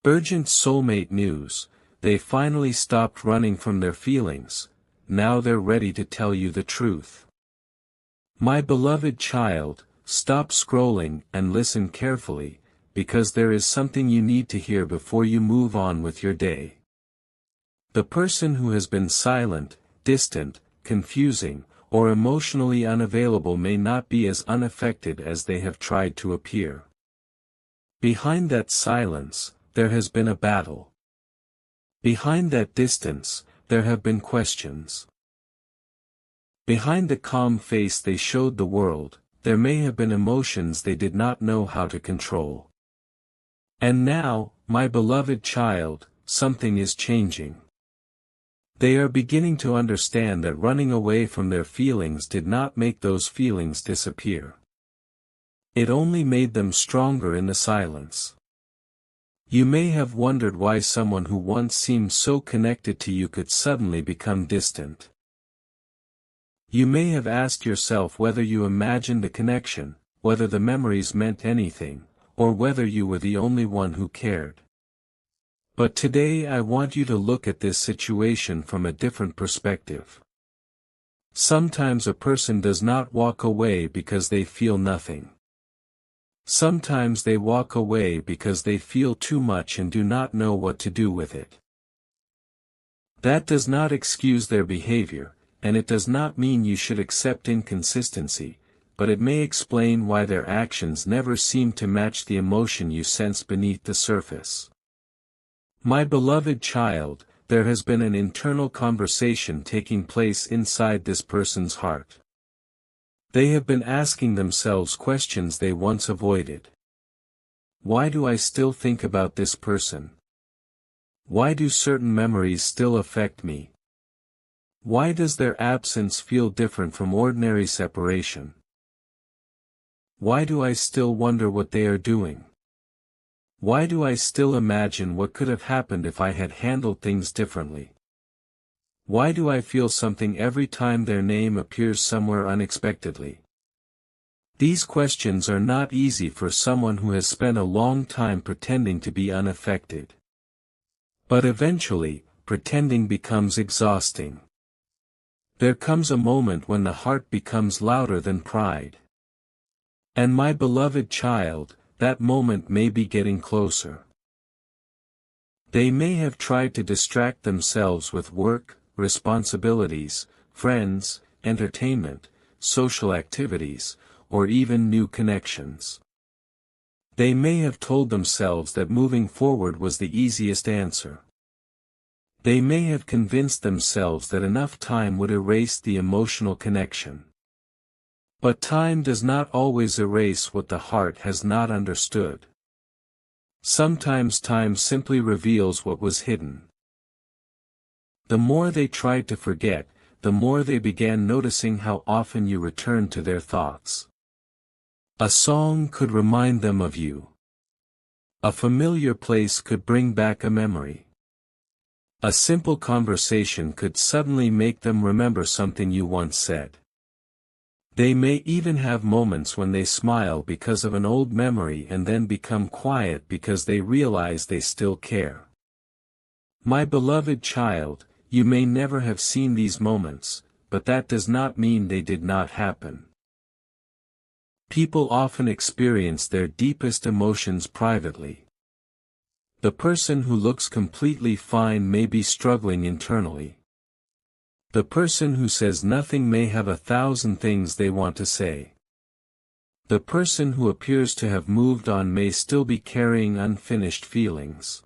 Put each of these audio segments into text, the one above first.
Urgent soulmate news, they finally stopped running from their feelings, now they're ready to tell you the truth. My beloved child, stop scrolling and listen carefully, because there is something you need to hear before you move on with your day. The person who has been silent, distant, confusing, or emotionally unavailable may not be as unaffected as they have tried to appear. Behind that silence, there has been a battle. Behind that distance, there have been questions. Behind the calm face they showed the world, there may have been emotions they did not know how to control. And now, my beloved child, something is changing. They are beginning to understand that running away from their feelings did not make those feelings disappear. It only made them stronger in the silence. You may have wondered why someone who once seemed so connected to you could suddenly become distant. You may have asked yourself whether you imagined the connection, whether the memories meant anything, or whether you were the only one who cared. But today I want you to look at this situation from a different perspective. Sometimes a person does not walk away because they feel nothing. Sometimes they walk away because they feel too much and do not know what to do with it. That does not excuse their behavior, and it does not mean you should accept inconsistency, but it may explain why their actions never seem to match the emotion you sense beneath the surface. My beloved child, there has been an internal conversation taking place inside this person's heart. They have been asking themselves questions they once avoided. Why do I still think about this person? Why do certain memories still affect me? Why does their absence feel different from ordinary separation? Why do I still wonder what they are doing? Why do I still imagine what could have happened if I had handled things differently? Why do I feel something every time their name appears somewhere unexpectedly? These questions are not easy for someone who has spent a long time pretending to be unaffected. But eventually, pretending becomes exhausting. There comes a moment when the heart becomes louder than pride. And my beloved child, that moment may be getting closer. They may have tried to distract themselves with work, responsibilities, friends, entertainment, social activities, or even new connections. They may have told themselves that moving forward was the easiest answer. They may have convinced themselves that enough time would erase the emotional connection. But time does not always erase what the heart has not understood. Sometimes time simply reveals what was hidden. The more they tried to forget, the more they began noticing how often you returned to their thoughts. A song could remind them of you. A familiar place could bring back a memory. A simple conversation could suddenly make them remember something you once said. They may even have moments when they smile because of an old memory and then become quiet because they realize they still care. My beloved child, you may never have seen these moments, but that does not mean they did not happen. People often experience their deepest emotions privately. The person who looks completely fine may be struggling internally. The person who says nothing may have 1,000 things they want to say. The person who appears to have moved on may still be carrying unfinished feelings.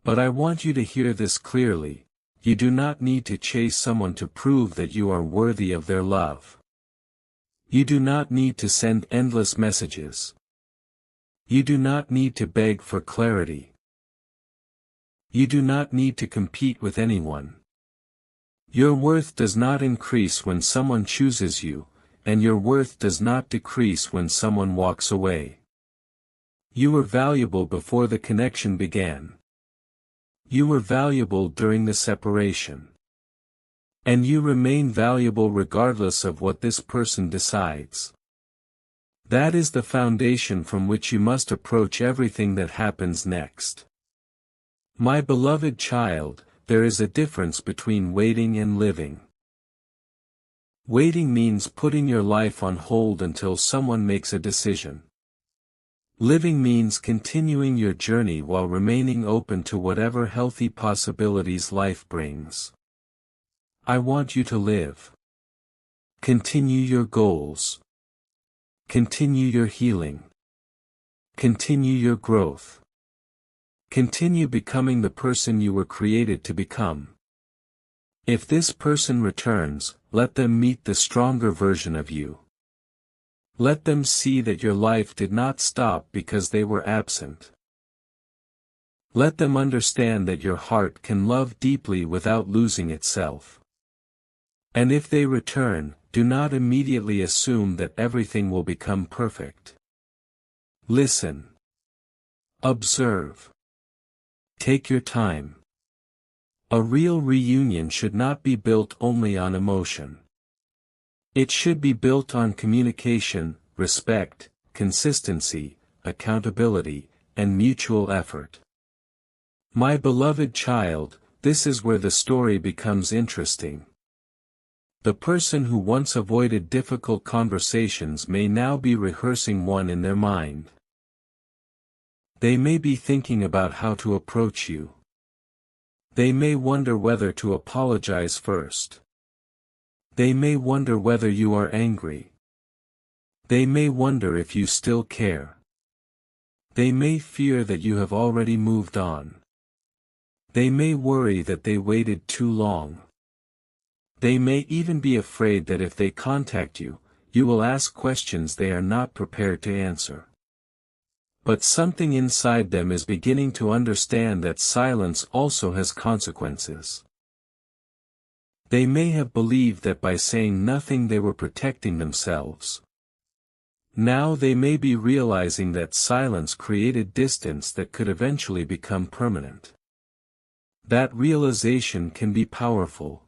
But I want you to hear this clearly. You do not need to chase someone to prove that you are worthy of their love. You do not need to send endless messages. You do not need to beg for clarity. You do not need to compete with anyone. Your worth does not increase when someone chooses you, and your worth does not decrease when someone walks away. You were valuable before the connection began. You were valuable during the separation. And you remain valuable regardless of what this person decides. That is the foundation from which you must approach everything that happens next. My beloved child, there is a difference between waiting and living. Waiting means putting your life on hold until someone makes a decision. Living means continuing your journey while remaining open to whatever healthy possibilities life brings. I want you to live. Continue your goals. Continue your healing. Continue your growth. Continue becoming the person you were created to become. If this person returns, let them meet the stronger version of you. Let them see that your life did not stop because they were absent. Let them understand that your heart can love deeply without losing itself. And if they return, do not immediately assume that everything will become perfect. Listen. Observe. Take your time. A real reunion should not be built only on emotion. It should be built on communication, respect, consistency, accountability, and mutual effort. My beloved child, this is where the story becomes interesting. The person who once avoided difficult conversations may now be rehearsing one in their mind. They may be thinking about how to approach you. They may wonder whether to apologize first. They may wonder whether you are angry. They may wonder if you still care. They may fear that you have already moved on. They may worry that they waited too long. They may even be afraid that if they contact you, you will ask questions they are not prepared to answer. But something inside them is beginning to understand that silence also has consequences. They may have believed that by saying nothing they were protecting themselves. Now they may be realizing that silence created distance that could eventually become permanent. That realization can be powerful.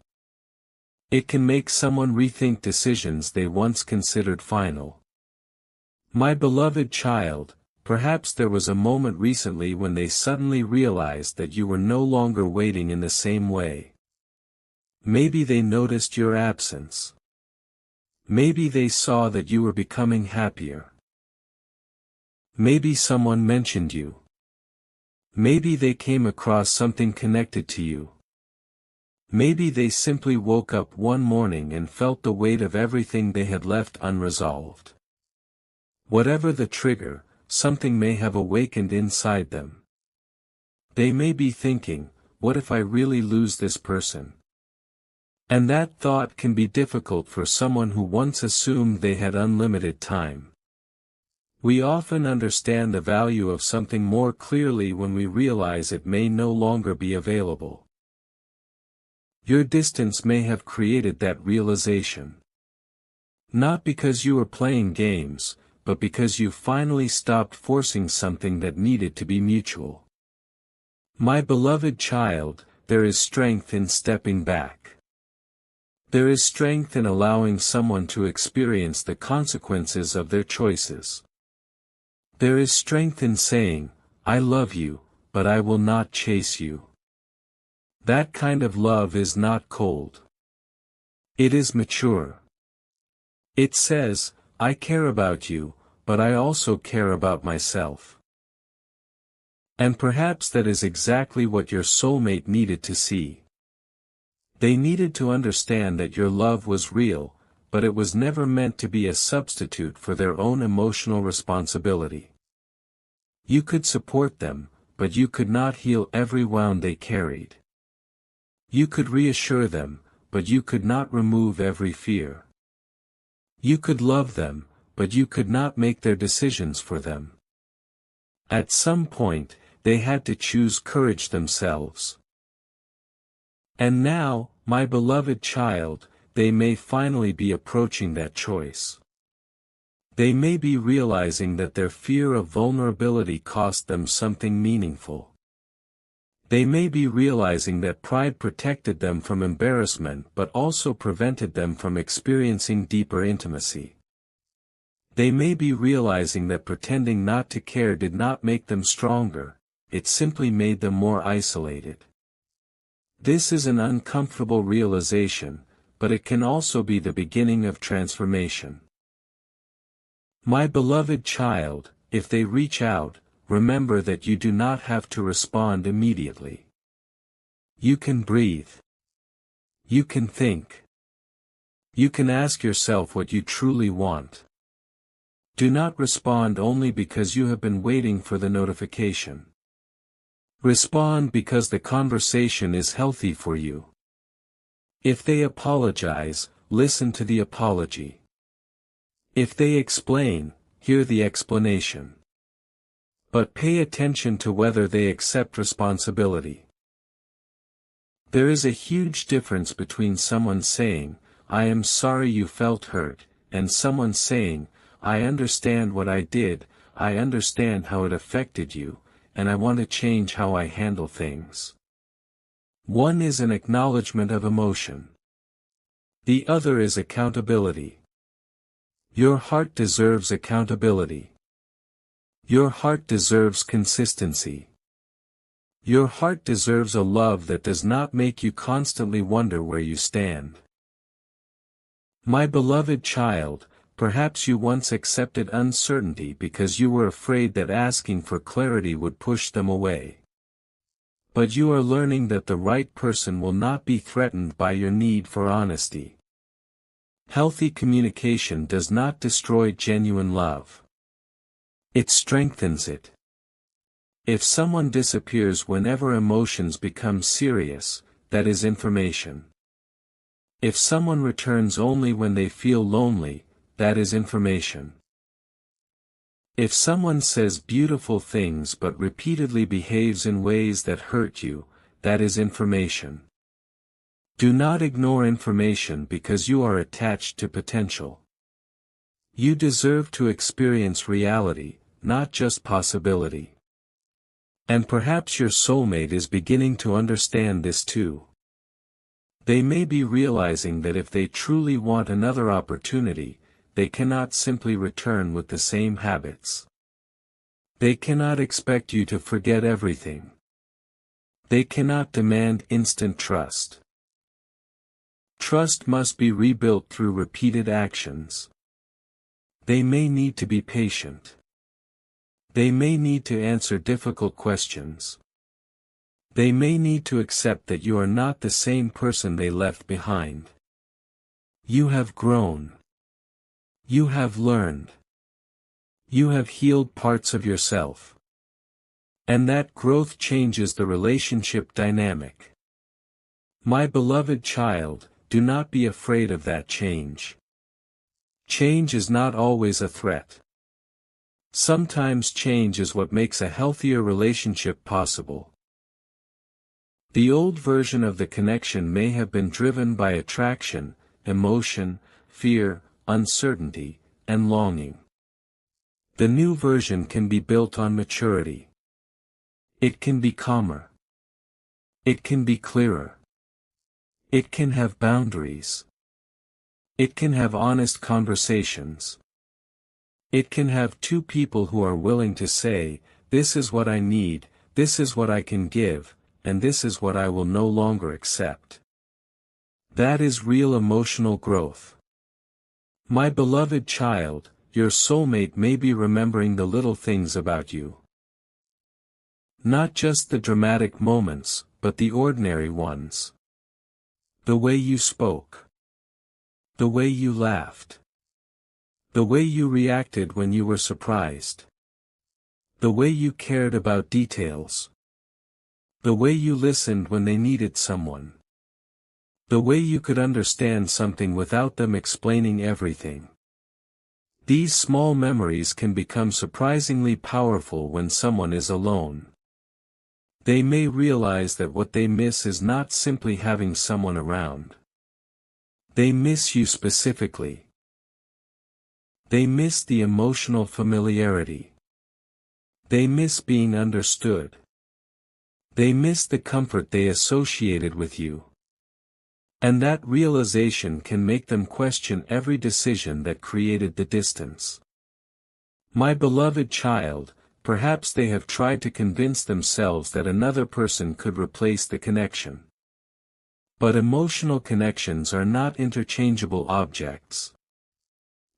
It can make someone rethink decisions they once considered final. My beloved child, perhaps there was a moment recently when they suddenly realized that you were no longer waiting in the same way. Maybe they noticed your absence. Maybe they saw that you were becoming happier. Maybe someone mentioned you. Maybe they came across something connected to you. Maybe they simply woke up one morning and felt the weight of everything they had left unresolved. Whatever the trigger, something may have awakened inside them. They may be thinking, what if I really lose this person? And that thought can be difficult for someone who once assumed they had unlimited time. We often understand the value of something more clearly when we realize it may no longer be available. Your distance may have created that realization. Not because you were playing games, but because you finally stopped forcing something that needed to be mutual. My beloved child, there is strength in stepping back. There is strength in allowing someone to experience the consequences of their choices. There is strength in saying, I love you, but I will not chase you. That kind of love is not cold. It is mature. It says, I care about you, but I also care about myself. And perhaps that is exactly what your soulmate needed to see. They needed to understand that your love was real, but it was never meant to be a substitute for their own emotional responsibility. You could support them, but you could not heal every wound they carried. You could reassure them, but you could not remove every fear. You could love them, but you could not make their decisions for them. At some point, they had to choose courage themselves. And now, my beloved child, they may finally be approaching that choice. They may be realizing that their fear of vulnerability cost them something meaningful. They may be realizing that pride protected them from embarrassment but also prevented them from experiencing deeper intimacy. They may be realizing that pretending not to care did not make them stronger, it simply made them more isolated. This is an uncomfortable realization, but it can also be the beginning of transformation. My beloved child, if they reach out, remember that you do not have to respond immediately. You can breathe. You can think. You can ask yourself what you truly want. Do not respond only because you have been waiting for the notification. Respond because the conversation is healthy for you. If they apologize, listen to the apology. If they explain, hear the explanation. But pay attention to whether they accept responsibility. There is a huge difference between someone saying, "I am sorry you felt hurt," and someone saying, "I understand what I did, I understand how it affected you, and I want to change how I handle things." One is an acknowledgement of emotion. The other is accountability. Your heart deserves accountability. Your heart deserves consistency. Your heart deserves a love that does not make you constantly wonder where you stand. My beloved child, perhaps you once accepted uncertainty because you were afraid that asking for clarity would push them away. But you are learning that the right person will not be threatened by your need for honesty. Healthy communication does not destroy genuine love. It strengthens it. If someone disappears whenever emotions become serious, that is information. If someone returns only when they feel lonely, that is information. If someone says beautiful things but repeatedly behaves in ways that hurt you, that is information. Do not ignore information because you are attached to potential. You deserve to experience reality, not just possibility. And perhaps your soulmate is beginning to understand this too. They may be realizing that if they truly want another opportunity, they cannot simply return with the same habits. They cannot expect you to forget everything. They cannot demand instant trust. Trust must be rebuilt through repeated actions. They may need to be patient. They may need to answer difficult questions. They may need to accept that you are not the same person they left behind. You have grown. You have learned. You have healed parts of yourself. And that growth changes the relationship dynamic. My beloved child, do not be afraid of that change. Change is not always a threat. Sometimes change is what makes a healthier relationship possible. The old version of the connection may have been driven by attraction, emotion, fear, uncertainty, and longing. The new version can be built on maturity. It can be calmer. It can be clearer. It can have boundaries. It can have honest conversations. It can have two people who are willing to say, "This is what I need, this is what I can give, and this is what I will no longer accept." That is real emotional growth. My beloved child, your soulmate may be remembering the little things about you. Not just the dramatic moments, but the ordinary ones. The way you spoke. The way you laughed. The way you reacted when you were surprised. The way you cared about details. The way you listened when they needed someone. The way you could understand something without them explaining everything. These small memories can become surprisingly powerful when someone is alone. They may realize that what they miss is not simply having someone around. They miss you specifically. They miss the emotional familiarity. They miss being understood. They miss the comfort they associated with you. And that realization can make them question every decision that created the distance. My beloved child, Perhaps they have tried to convince themselves that another person could replace the connection. But emotional connections are not interchangeable objects.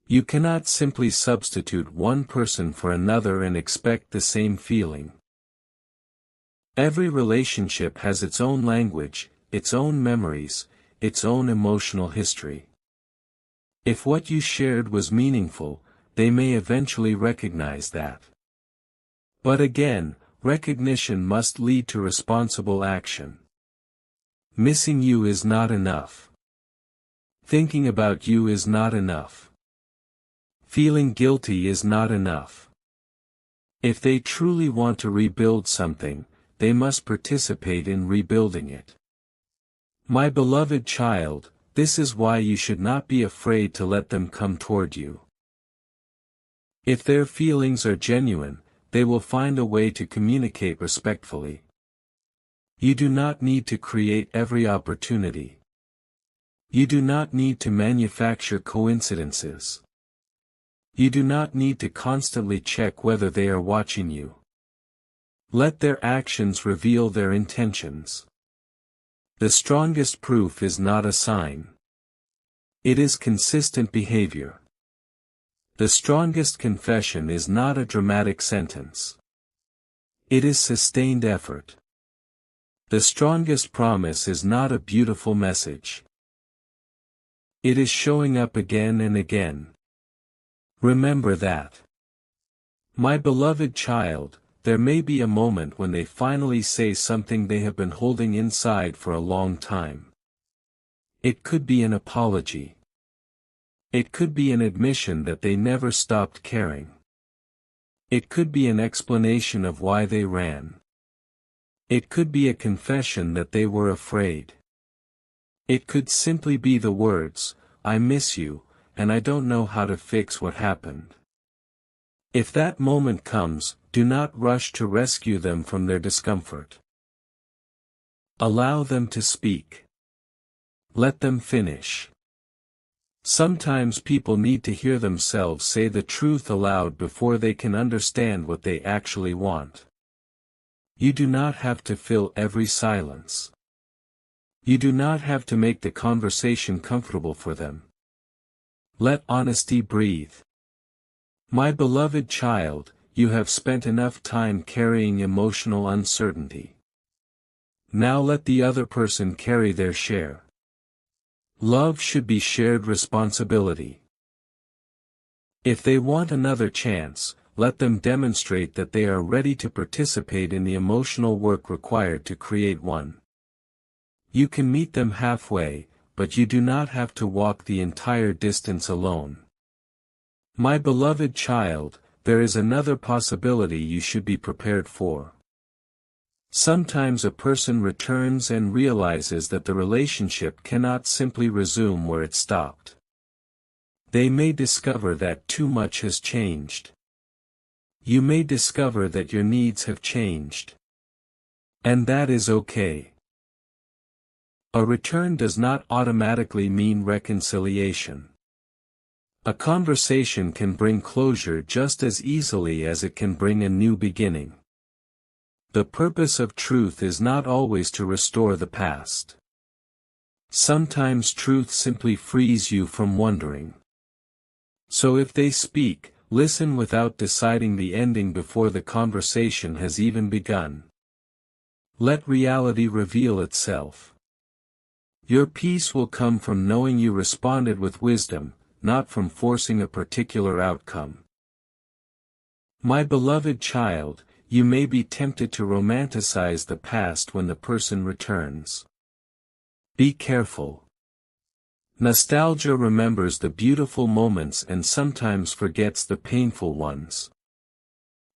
You cannot simply substitute one person for another and expect the same feeling. Every relationship has its own language, its own memories, its own emotional history. If what you shared was meaningful, they may eventually recognize that. But again, recognition must lead to responsible action. Missing you is not enough. Thinking about you is not enough. Feeling guilty is not enough. If they truly want to rebuild something, they must participate in rebuilding it. My beloved child, this is why you should not be afraid to let them come toward you. If their feelings are genuine, they will find a way to communicate respectfully. You do not need to create every opportunity. You do not need to manufacture coincidences. You do not need to constantly check whether they are watching you. Let their actions reveal their intentions. The strongest proof is not a sign. It is consistent behavior. The strongest confession is not a dramatic sentence. It is sustained effort. The strongest promise is not a beautiful message. It is showing up again and again. Remember that. My beloved child, there may be a moment when they finally say something they have been holding inside for a long time. It could be an apology. It could be an admission that they never stopped caring. It could be an explanation of why they ran. It could be a confession that they were afraid. It could simply be the words, "I miss you, and I don't know how to fix what happened." If that moment comes, do not rush to rescue them from their discomfort. Allow them to speak. Let them finish. Sometimes people need to hear themselves say the truth aloud before they can understand what they actually want. You do not have to fill every silence. You do not have to make the conversation comfortable for them. Let honesty breathe. My beloved child, you have spent enough time carrying emotional uncertainty. Now let the other person carry their share. Love should be shared responsibility. If they want another chance, let them demonstrate that they are ready to participate in the emotional work required to create one. You can meet them halfway, but you do not have to walk the entire distance alone. My beloved child, there is another possibility you should be prepared for. Sometimes a person returns and realizes that the relationship cannot simply resume where it stopped. They may discover that too much has changed. You may discover that your needs have changed. And that is okay. A return does not automatically mean reconciliation. A conversation can bring closure just as easily as it can bring a new beginning. The purpose of truth is not always to restore the past. Sometimes truth simply frees you from wondering. So if they speak, listen without deciding the ending before the conversation has even begun. Let reality reveal itself. Your peace will come from knowing you responded with wisdom, not from forcing a particular outcome. My beloved child, you may be tempted to romanticize the past when the person returns. Be careful. Nostalgia remembers the beautiful moments and sometimes forgets the painful ones.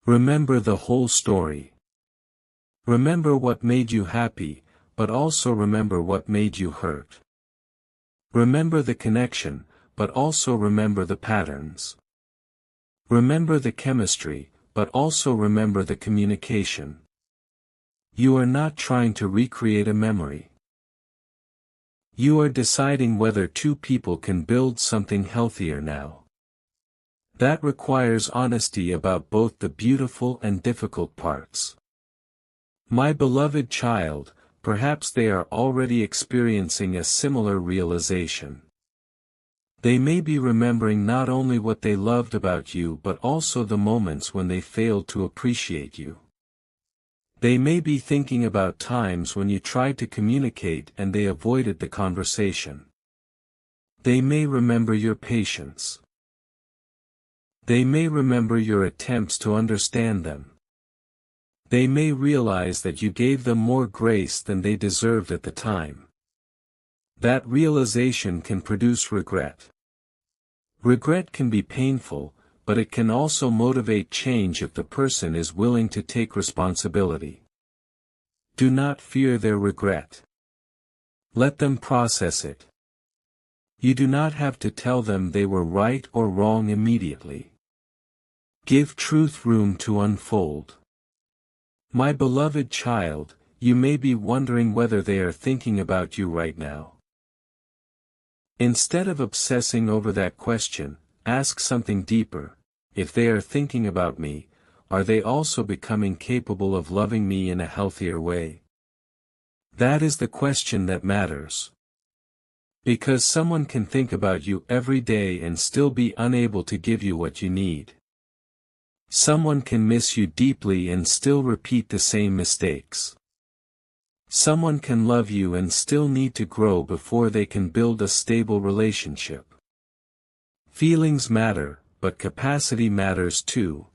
Remember the whole story. Remember what made you happy, but also remember what made you hurt. Remember the connection, but also remember the patterns. Remember the chemistry, but also remember the communication. You are not trying to recreate a memory. You are deciding whether two people can build something healthier now. That requires honesty about both the beautiful and difficult parts. My beloved child, perhaps they are already experiencing a similar realization. They may be remembering not only what they loved about you but also the moments when they failed to appreciate you. They may be thinking about times when you tried to communicate and they avoided the conversation. They may remember your patience. They may remember your attempts to understand them. They may realize that you gave them more grace than they deserved at the time. That realization can produce regret. Regret can be painful, but it can also motivate change if the person is willing to take responsibility. Do not fear their regret. Let them process it. You do not have to tell them they were right or wrong immediately. Give truth room to unfold. My beloved child, you may be wondering whether they are thinking about you right now. Instead of obsessing over that question, ask something deeper. If they are thinking about me, are they also becoming capable of loving me in a healthier way? That is the question that matters. Because someone can think about you every day and still be unable to give you what you need. Someone can miss you deeply and still repeat the same mistakes. Someone can love you and still need to grow before they can build a stable relationship. Feelings matter, but capacity matters too.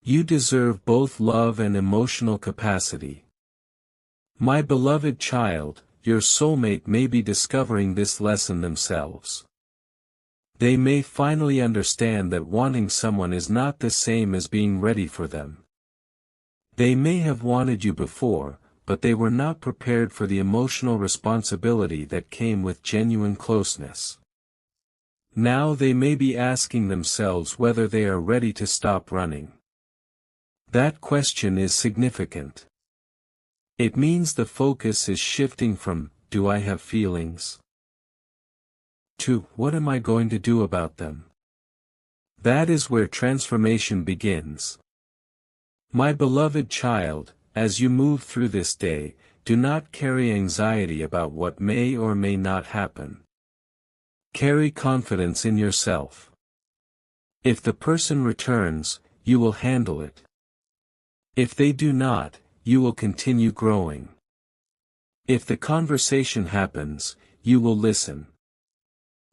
You deserve both love and emotional capacity. My beloved child, your soulmate may be discovering this lesson themselves. They may finally understand that wanting someone is not the same as being ready for them. They may have wanted you before, but they were not prepared for the emotional responsibility that came with genuine closeness. Now they may be asking themselves whether they are ready to stop running. That question is significant. It means the focus is shifting from, "Do I have feelings?" to, "What am I going to do about them?" That is where transformation begins. My beloved child, as you move through this day, do not carry anxiety about what may or may not happen. Carry confidence in yourself. If the person returns, you will handle it. If they do not, you will continue growing. If the conversation happens, you will listen.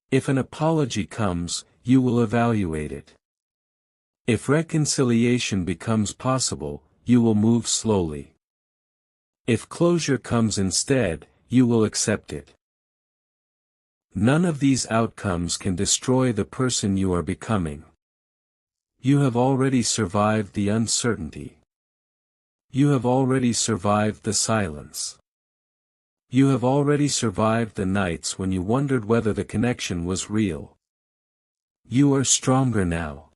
If an apology comes, you will evaluate it. If reconciliation becomes possible, you will move slowly. If closure comes instead, you will accept it. None of these outcomes can destroy the person you are becoming. You have already survived the uncertainty. You have already survived the silence. You have already survived the nights when you wondered whether the connection was real. You are stronger now.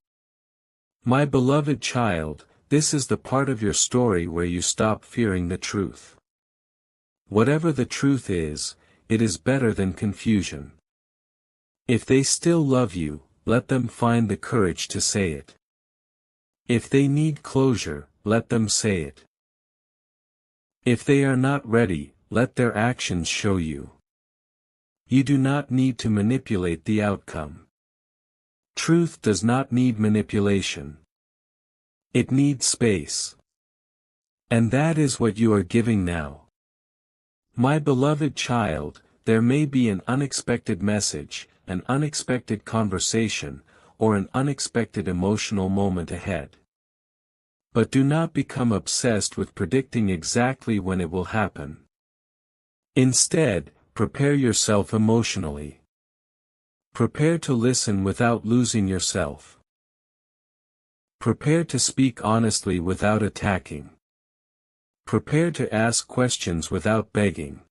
My beloved child, this is the part of your story where you stop fearing the truth. Whatever the truth is, it is better than confusion. If they still love you, let them find the courage to say it. If they need closure, let them say it. If they are not ready, let their actions show you. You do not need to manipulate the outcome. Truth does not need manipulation. It needs space. And that is what you are giving now. My beloved child, there may be an unexpected message, an unexpected conversation, or an unexpected emotional moment ahead. But do not become obsessed with predicting exactly when it will happen. Instead, prepare yourself emotionally. Prepare to listen without losing yourself. Prepare to speak honestly without attacking. Prepare to ask questions without begging.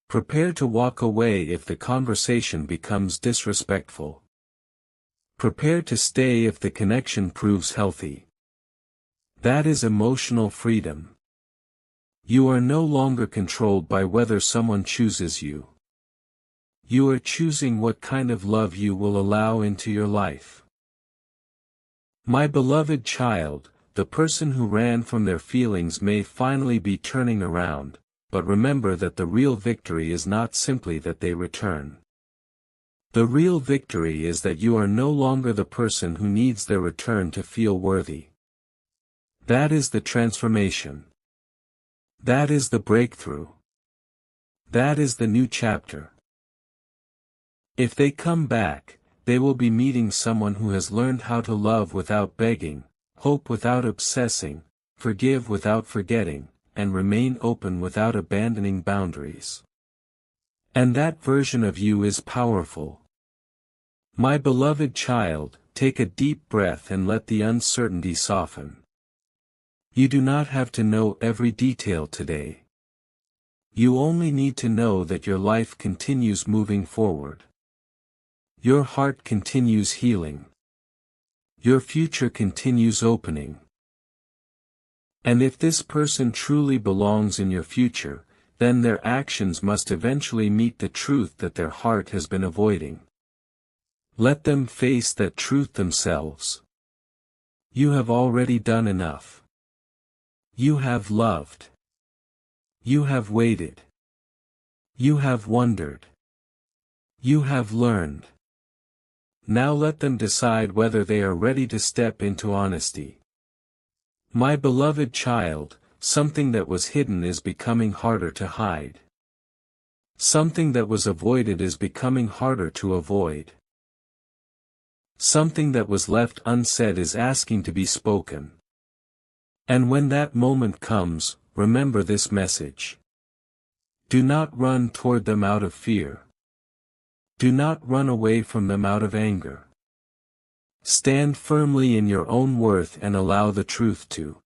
Prepare to walk away if the conversation becomes disrespectful. Prepare to stay if the connection proves healthy. That is emotional freedom. You are no longer controlled by whether someone chooses you. You are choosing what kind of love you will allow into your life. My beloved child, the person who ran from their feelings may finally be turning around, but remember that the real victory is not simply that they return. The real victory is that you are no longer the person who needs their return to feel worthy. That is the transformation. That is the breakthrough. That is the new chapter. If they come back, they will be meeting someone who has learned how to love without begging, hope without obsessing, forgive without forgetting, and remain open without abandoning boundaries. And that version of you is powerful. My beloved child, take a deep breath and let the uncertainty soften. You do not have to know every detail today. You only need to know that your life continues moving forward. Your heart continues healing. Your future continues opening. And if this person truly belongs in your future, then their actions must eventually meet the truth that their heart has been avoiding. Let them face that truth themselves. You have already done enough. You have loved. You have waited. You have wondered. You have learned. Now let them decide whether they are ready to step into honesty. My beloved child, something that was hidden is becoming harder to hide. Something that was avoided is becoming harder to avoid. Something that was left unsaid is asking to be spoken. And when that moment comes, remember this message. Do not run toward them out of fear. Do not run away from them out of anger. Stand firmly in your own worth and allow the truth to